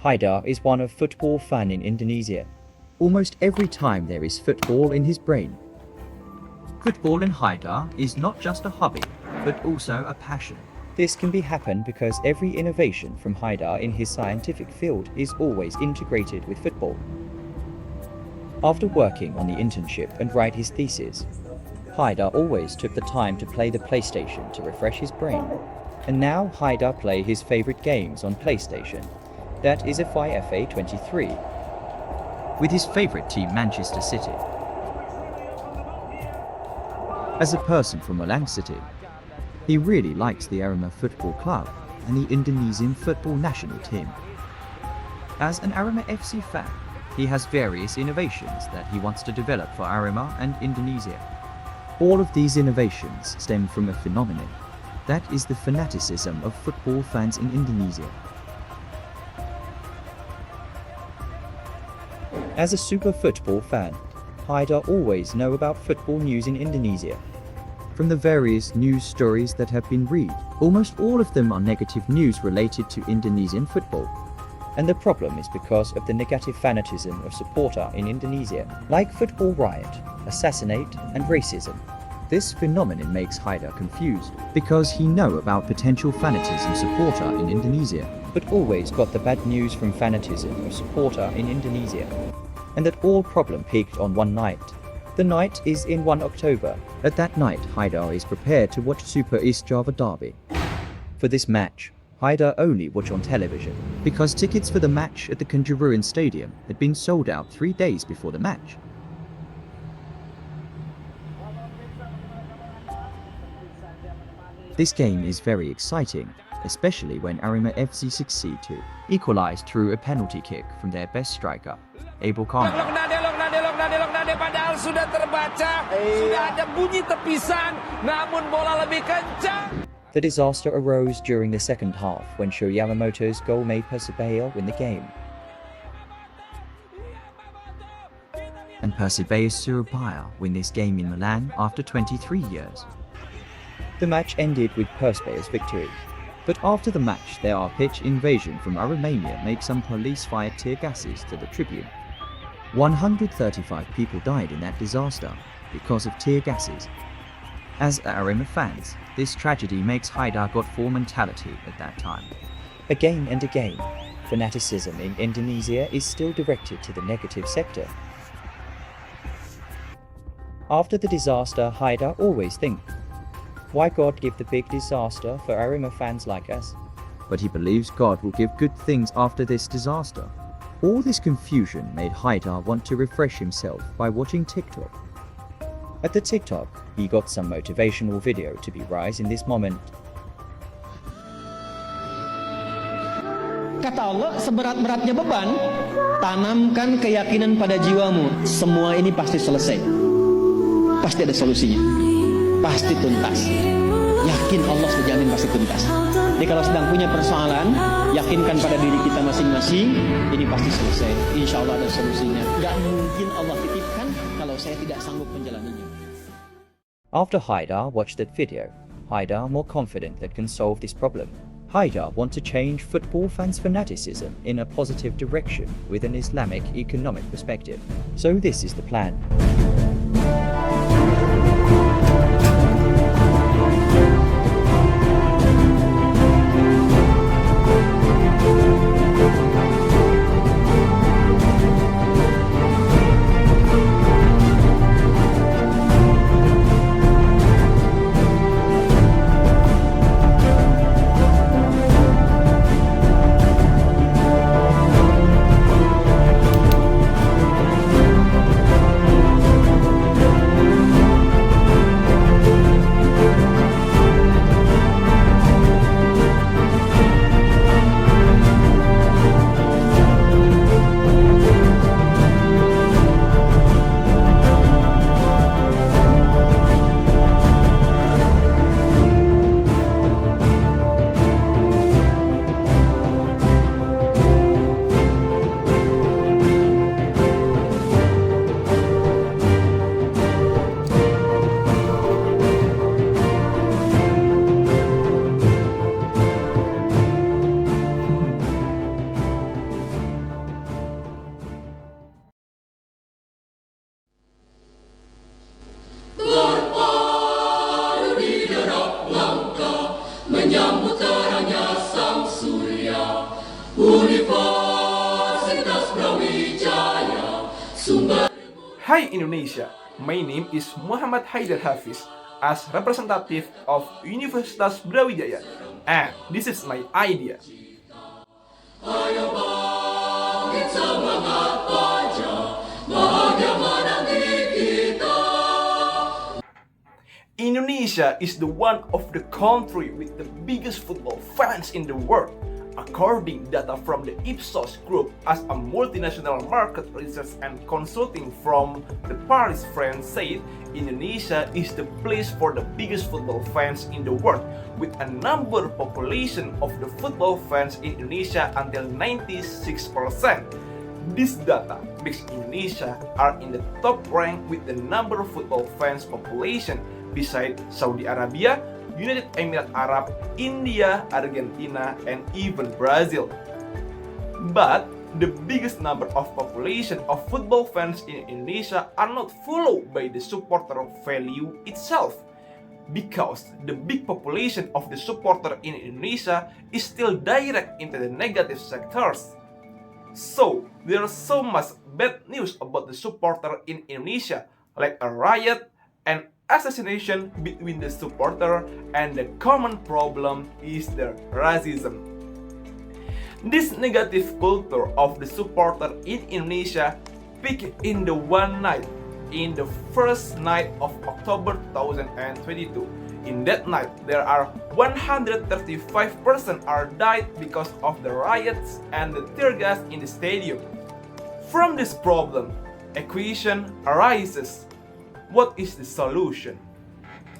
Haidar is one of football fan in Indonesia. Almost every time there is football in his brain. Football in Haidar is not just a hobby, but also a passion. This can be happen because every innovation from Haidar in his scientific field is always integrated with football. After working on the internship and write his thesis, Haidar always took the time to play the PlayStation to refresh his brain. And now Haidar play his favorite games on PlayStation. That is a FIFA 23. With his favorite team Manchester City. As a person from Malang City, he really likes the Arema Football Club and the Indonesian football national team. As an Arema FC fan, he has various innovations that he wants to develop for Arema and Indonesia. All of these innovations stem from a phenomenon. That is the fanaticism of football fans in Indonesia. As a super football fan, Haidar always know about football news in Indonesia. From the various news stories that have been read, almost all of them are negative news related to Indonesian football. And the problem is because of the negative fanatism of supporter in Indonesia, like football riot, assassinate and racism. This phenomenon makes Haidar confused, because he know about potential fanatism supporter in Indonesia, but always got the bad news from fanatism of supporter in Indonesia. And that all problem peaked on one night. The night is in 1 October. At that night, Haidar is prepared to watch Super East Java Derby. For this match, Haidar only watch on television, because tickets for the match at the Kanjuruhan Stadium had been sold out 3 days before the match. This game is very exciting, especially when Arema FC succeed to equalize through a penalty kick from their best striker, Abel Khan. Padahal sudah terbaca, sudah ada bunyi tepisan, namun bola lebih kencang. The disaster arose during the second half when Sho Yamamoto's goal made Persebaya win the game. And Persebaya Surabaya win this game in Milan after 23 years. The match ended with Persebaya's victory. But after the match, there are pitch invasion from Aremania made some police fire tear gases to the tribune. 135 people died in that disaster because of tear gases. As Arema fans, this tragedy makes Haidar got full mentality at that time. Again and again, fanaticism in Indonesia is still directed to the negative sector. After the disaster, Haidar always think, why God give the big disaster for Arema fans like us? But he believes God will give good things after this disaster. All this confusion made Haidar want to refresh himself by watching TikTok. At the TikTok, he got some motivational video to be rise in this moment. Kata Allah, seberat-beratnya beban, tanamkan keyakinan pada jiwamu. Semua ini pasti selesai. Pasti ada solusinya. Pasti tuntas. Yakin Allah sudah jamin pasti tuntas. Jadi kalau sedang punya persoalan, yakinkan pada diri kita masing-masing, ini pasti selesai. Insya Allah ada solusinya. Gak mungkin Allah titipkan kalau saya tidak sanggup menjalaninya. After Haidar watched that video, Haidar more confident that can solve this problem. Haidar want to change football fans' fanaticism in a positive direction with an Islamic economic perspective. So this is the plan. Hi Indonesia, my name is Muhammad Haidar Hafiz as representative of Universitas Brawijaya, and this is my idea. Indonesia is the one of the country with the biggest football fans in the world. According data from the Ipsos Group as a multinational market research and consulting from the Paris, France said Indonesia is the place for the biggest football fans in the world with a number population of the football fans in Indonesia until 96%. This data makes Indonesia are in the top rank with the number of football fans population beside Saudi Arabia, United Emirates Arab, India, Argentina, and even Brazil. But the biggest number of population of football fans in Indonesia are not followed by the supporter value itself, because the big population of the supporter in Indonesia is still direct into the negative sectors. So there's so much bad news about the supporter in Indonesia, like a riot and assassination between the supporter, and the common problem is the racism. This negative culture of the supporter in Indonesia peaked in the one night, in the first night of October 2022. In that night, there are 135% are died because of the riots and the tear gas in the stadium. From this problem, a question arises. What is the solution?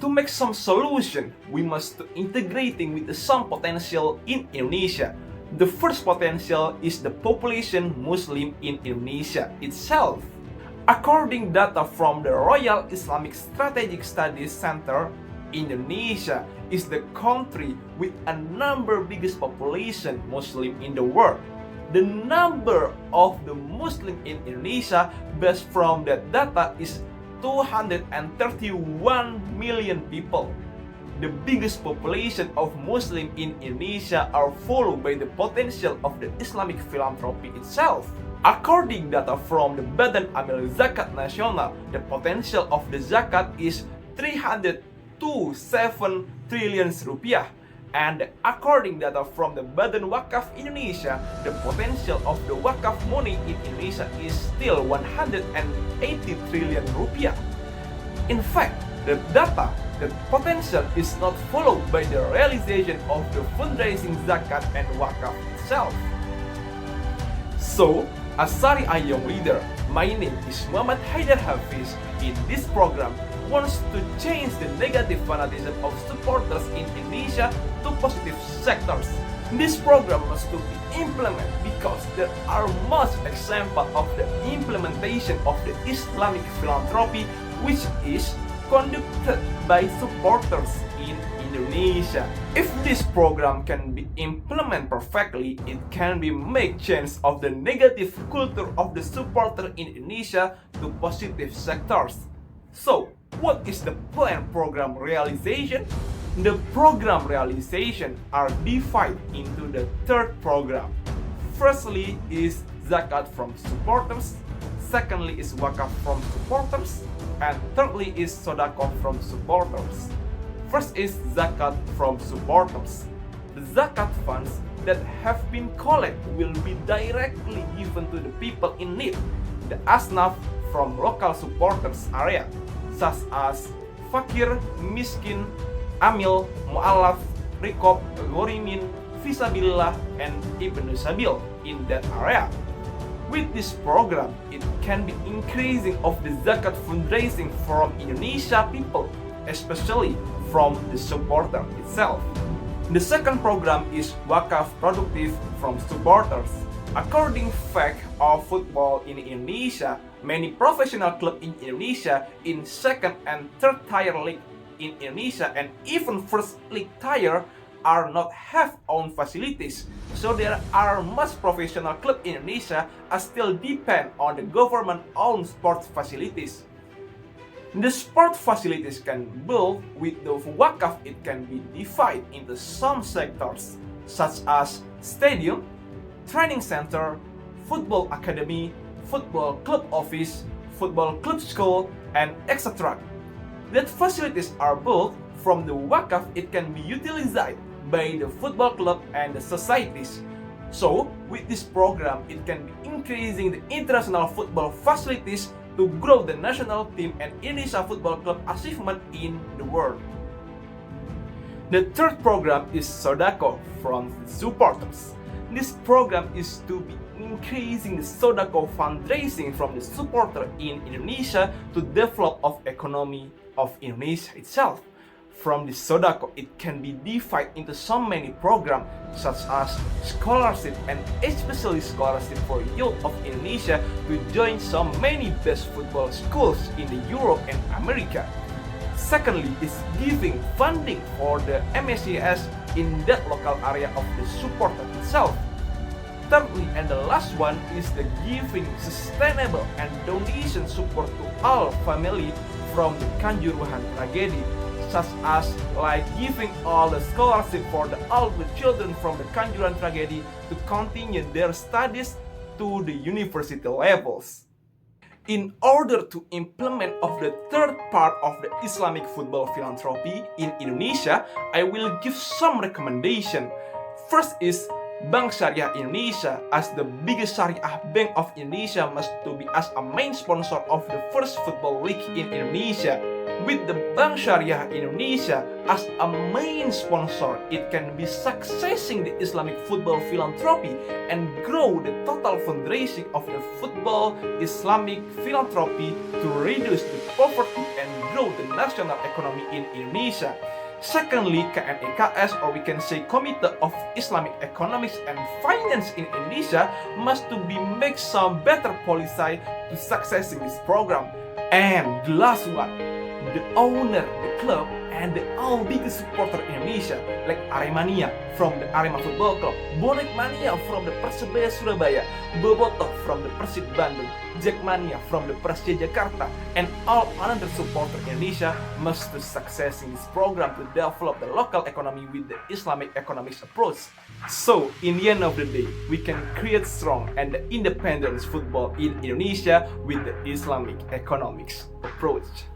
To make some solution, we must integrating with some potential in Indonesia. The first potential is the population Muslim in Indonesia itself. According data from the Royal Islamic Strategic Studies Center, Indonesia is the country with a number biggest population Muslim in the world. The number of the Muslim in Indonesia based from that data is 231 million people. The biggest population of Muslim in Indonesia are followed by the potential of the Islamic philanthropy itself. According data from the Badan Amil Zakat Nasional, the potential of the zakat is 327 trillion rupiah. And according data from the Badan Wakaf Indonesia, the potential of the wakaf money in Indonesia is still 180 trillion rupiah. In fact, the potential is not followed by the realization of the fundraising zakat and wakaf itself. So, as Sharia Young Leader, my name is Muhammad Haidar Hafiz. In this program, wants to change the negative fanatism of supporters in Indonesia to positive sectors. This program must to be implemented because there are much examples of the implementation of the Islamic philanthropy which is conducted by supporters in Indonesia. If this program can be implemented perfectly, it can be make change of the negative culture of the supporter in Indonesia to positive sectors. So, what is the planned program realization? The program realization are divided into the third program. Firstly is zakat from supporters, secondly is wakaf from supporters, and thirdly is sodaqah from supporters. First is zakat from supporters. The zakat funds that have been collected will be directly given to the people in need, the asnaf from local supporters area, such as fakir, miskin, amil, mu'alaf, rikob, gorimin, fisabilillah, and ibnu sabil in that area. With this program, it can be increasing of the zakat fundraising from Indonesia people, especially from the supporter itself. The second program is wakaf productive from supporters. According fact of football in Indonesia, many professional clubs in Indonesia in second and third tier league in Indonesia and even first league tier are not have own facilities. So there are much professional clubs in Indonesia are still depend on the government owned sports facilities. The sport facilities can build with the wakaf. It can be divided into some sectors such as stadium, training center, football academy, football club office, football club school, and etc. That facilities are built from the wakaf, it can be utilized by the football club and the societies. So, with this program, it can be increasing the international football facilities to grow the national team and Indonesia football club achievement in the world. The third program is Sodako from the supporters. This program is to be increasing the Sodako fundraising from the supporter in Indonesia to develop of economy of Indonesia itself. From the Sodako, it can be divided into so many programs such as scholarship and especially scholarship for youth of Indonesia to join so many best football schools in the Europe and America. Secondly is giving funding for the MSCS in that local area of the supporter itself. Thirdly and the last one is the giving sustainable and donation support to all family from the Kanjuruhan tragedy, such as like giving all the scholarship for all the children from the Kanjuruhan tragedy to continue their studies to the university levels. In order to implement of the third part of the Islamic football philanthropy in Indonesia, I will give some recommendation. First is Bank Syariah Indonesia, as the biggest Syariah bank of Indonesia, must to be as a main sponsor of the first football league in Indonesia. With the Bank Syariah Indonesia as a main sponsor, it can be successing the Islamic football philanthropy and grow the total fundraising of the football Islamic philanthropy to reduce the poverty and grow the national economy in Indonesia. Secondly, KNEKS, or we can say Committee of Islamic Economics and Finance in Indonesia, must to be make some better policy to successing this program. And the last one, the owner, the club, and the all biggest supporter in Indonesia, like Aremania from the Arema Football Club, Bonek Mania from the Persebaya Surabaya, Bobotoh from the Persib Bandung, Jackmania from the Persija Jakarta, and all other supporter in Indonesia must to success in this program to develop the local economy with the Islamic economics approach. So, in the end of the day, we can create strong and independent football in Indonesia with the Islamic economics approach.